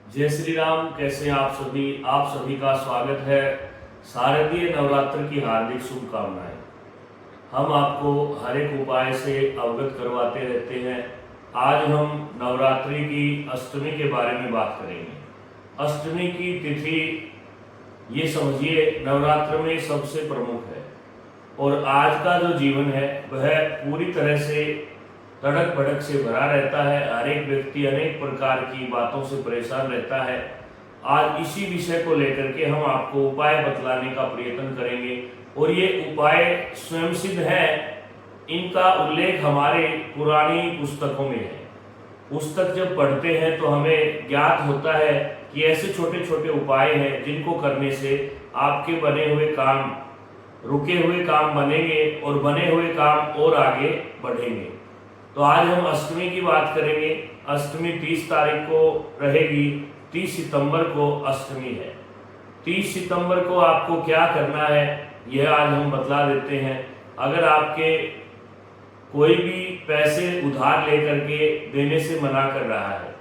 जय श्री राम। कैसे हैं आप सभी का स्वागत है। शारदीय नवरात्र की हार्दिक शुभकामनाएं। हम आपको हर एक उपाय से अवगत करवाते रहते हैं। आज हम नवरात्रि की अष्टमी के बारे में बात करेंगे। अष्टमी की तिथि ये समझिए नवरात्र में सबसे प्रमुख है और आज का जो जीवन है वह पूरी तरह से तड़क भड़क से भरा रहता है। हर एक व्यक्ति अनेक प्रकार की बातों से परेशान रहता है। आज इसी विषय को लेकर के हम आपको उपाय बतलाने का प्रयत्न करेंगे और ये उपाय स्वयं सिद्ध है। इनका उल्लेख हमारे पुरानी पुस्तकों में है। पुस्तक जब पढ़ते हैं तो हमें ज्ञात होता है कि ऐसे छोटे छोटे उपाय हैं जिनको करने से आपके बने हुए काम, रुके हुए काम बनेंगे और बने हुए काम और आगे बढ़ेंगे। तो आज हम अष्टमी की बात करेंगे। अष्टमी 30 तारीख को रहेगी। 30 सितंबर को अष्टमी है। 30 सितंबर को आपको क्या करना है यह आज हम बतला देते हैं। अगर आपके कोई भी पैसे उधार लेकर के देने से मना कर रहा है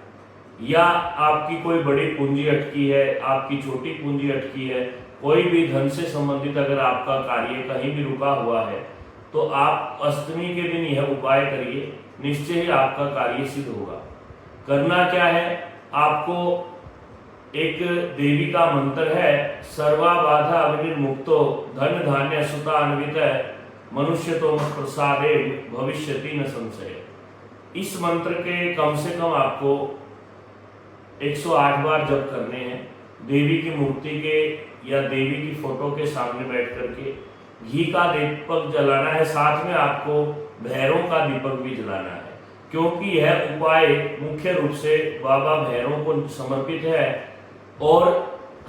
या आपकी कोई बड़ी पूंजी अटकी है, आपकी छोटी पूंजी अटकी है, कोई भी धन से संबंधित अगर आपका कार्य कहीं भी रुका हुआ है तो आप अष्टमी के दिन यह उपाय करिए, निश्चय ही आपका कार्य सिद्ध होगा। करना क्या है, आपको एक देवी का मंत्र है, सर्वा बाधा विनिर्मुक्तो धन धान्य सुतान्वित मनुष्य तो मत प्रसादे भविष्यति न संशय। इस मंत्र के कम से कम आपको 108 बार जप करने हैं। देवी की मूर्ति के या देवी की फोटो के सामने बैठ करके घी का दीपक जलाना है। साथ में आपको भैरव का दीपक भी जलाना है, क्योंकि यह उपाय मुख्य रूप से बाबा भैरव को समर्पित है। और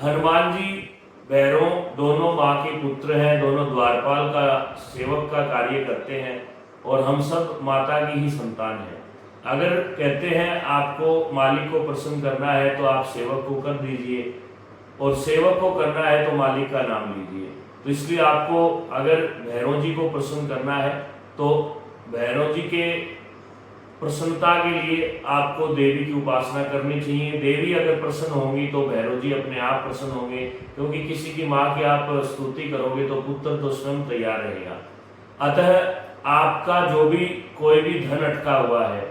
हनुमान जी भैरव दोनों माँ के पुत्र हैं, दोनों द्वारपाल का सेवक का कार्य करते हैं और हम सब माता की ही संतान हैं। अगर कहते हैं आपको मालिक को प्रसन्न करना है तो आप सेवक को कर दीजिए और सेवक को करना है तो मालिक का नाम लीजिए। तो इसलिए आपको अगर भैरव जी को प्रसन्न करना है तो भैरव जी के प्रसन्नता के लिए आपको देवी की उपासना करनी चाहिए। देवी अगर प्रसन्न होंगी तो भैरव जी अपने आप प्रसन्न होंगे, क्योंकि किसी की माँ की आप स्तुति करोगे तो पुत्र तो स्वयं तैयार रहेगा। अतः आपका जो भी कोई भी धन अटका हुआ है,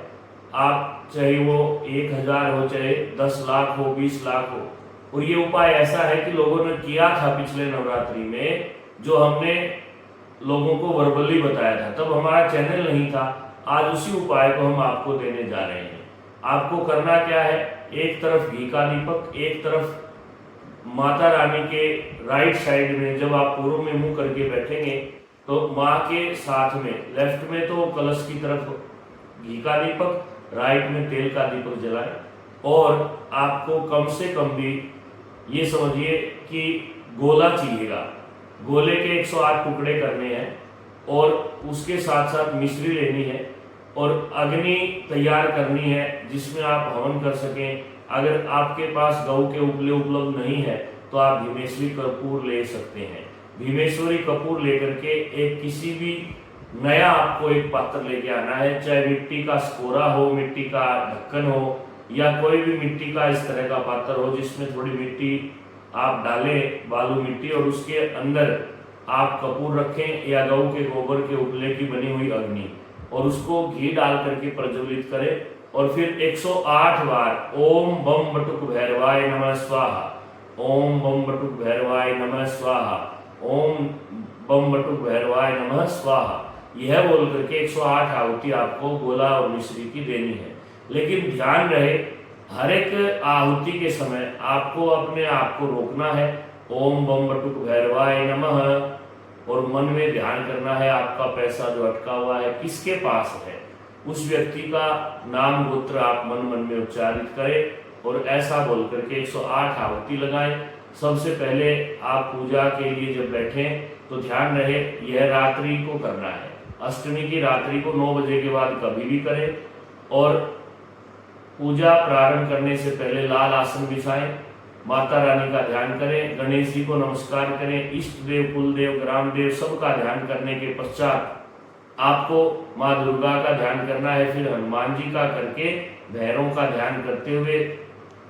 आप चाहे वो 1000 हो, चाहे 10 लाख हो, 20 लाख हो, और ये उपाय ऐसा है कि लोगों ने किया था पिछले नवरात्रि में, जो हमने लोगों को वर्बली बताया था, तब हमारा चैनल नहीं था। आज उसी उपाय को हम आपको देने जा रहे हैं। आपको करना क्या है, एक तरफ घी का दीपक, एक तरफ माता रानी के राइट साइड में, जब आप पूर्व में मुंह करके बैठेंगे तो माँ के साथ में लेफ्ट में तो कलश की तरफ घी का दीपक, राइट में तेल का दीपक जलाएं। और आपको कम से कम भी ये समझिए कि गोला चाहिएगा। गोले के 108 टुकड़े करने हैं और उसके साथ साथ मिश्री लेनी है और अग्नि तैयार करनी है जिसमें आप हवन कर सकें। अगर आपके पास गौ के उपले उपलब्ध नहीं है तो आप भीमेश्वरी कपूर ले सकते हैं। भीमेश्वरी कपूर लेकर के एक किसी भी नया आपको एक पात्र लेके आना है, चाहे मिट्टी का स्कोरा हो, मिट्टी का ढक्कन हो, या कोई भी मिट्टी का इस तरह का पात्र हो जिसमें थोड़ी मिट्टी आप डालें, बालू मिट्टी, और उसके अंदर आप कपूर रखें या गौ के गोबर के उपले की बनी हुई अग्नि, और उसको घी डाल करके प्रज्वलित करें। और फिर 108 बार ओम बम बटुक भैरवाय नमः स्वाहा, ओम बम बटुक भैरवाय नमः स्वाहा, ओम बम बटुक भैरवाय नमः स्वाहा, यह बोल करके 108 आहुति आपको गोला और मिश्री की देनी है। लेकिन ध्यान रहे, हर एक आहुति के समय आपको अपने आप को रोकना है। ओम बम बटुक भैरवाय नमः, और मन में ध्यान करना है आपका पैसा जो अटका हुआ है किसके पास है, उस व्यक्ति का नाम गोत्र आप मन मन में उच्चारित करें और ऐसा बोल करके 108 आहुति लगाएं। सबसे पहले आप पूजा के लिए जब बैठें तो ध्यान रहे यह रात्रि को करना है। अष्टमी की रात्रि को 9 बजे के बाद कभी भी करें। और पूजा प्रारंभ करने से पहले लाल आसन बिछाएं, माता रानी का ध्यान करें, गणेश जी को नमस्कार करें, इष्ट देव, कुल देव, ग्राम देव सबका ध्यान करने के पश्चात आपको माँ दुर्गा का ध्यान करना है। फिर हनुमान जी का करके भैरव का ध्यान करते हुए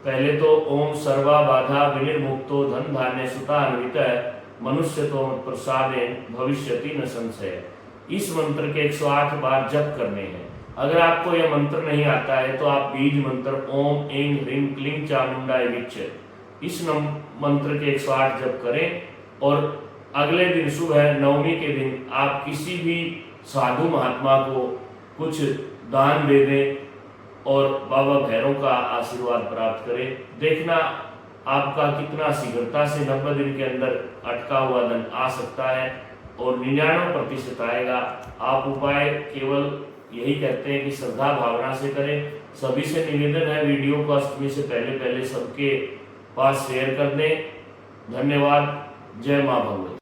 पहले तो ओम सर्वा बाधा विनिर्मुक्तो धन धान्य सुतान्वित मनुष्य तो प्रसादेन भविष्यति न संशय। इस मंत्र के 108 बार जप करने हैं। अगर आपको यह मंत्र नहीं आता है तो आप बीज मंत्र ओम ऐं ह्रीं क्लीं चामुंडाय विच इस मंत्र के 108 जप करें और अगले दिन सुबह नवमी के दिन आप किसी भी साधु महात्मा को कुछ दान दे दें और बाबा भैरव का आशीर्वाद प्राप्त करें। देखना आपका कितना शीघ्रता से 90 दिन के अंदर अटका हुआ धन आ सकता है और 99% आएगा। आप उपाय केवल यही कहते हैं कि श्रद्धा भावना से करें। सभी से निवेदन है वीडियो को अष्टमी से पहले सबके पास शेयर कर दें। धन्यवाद। जय मां भगवती।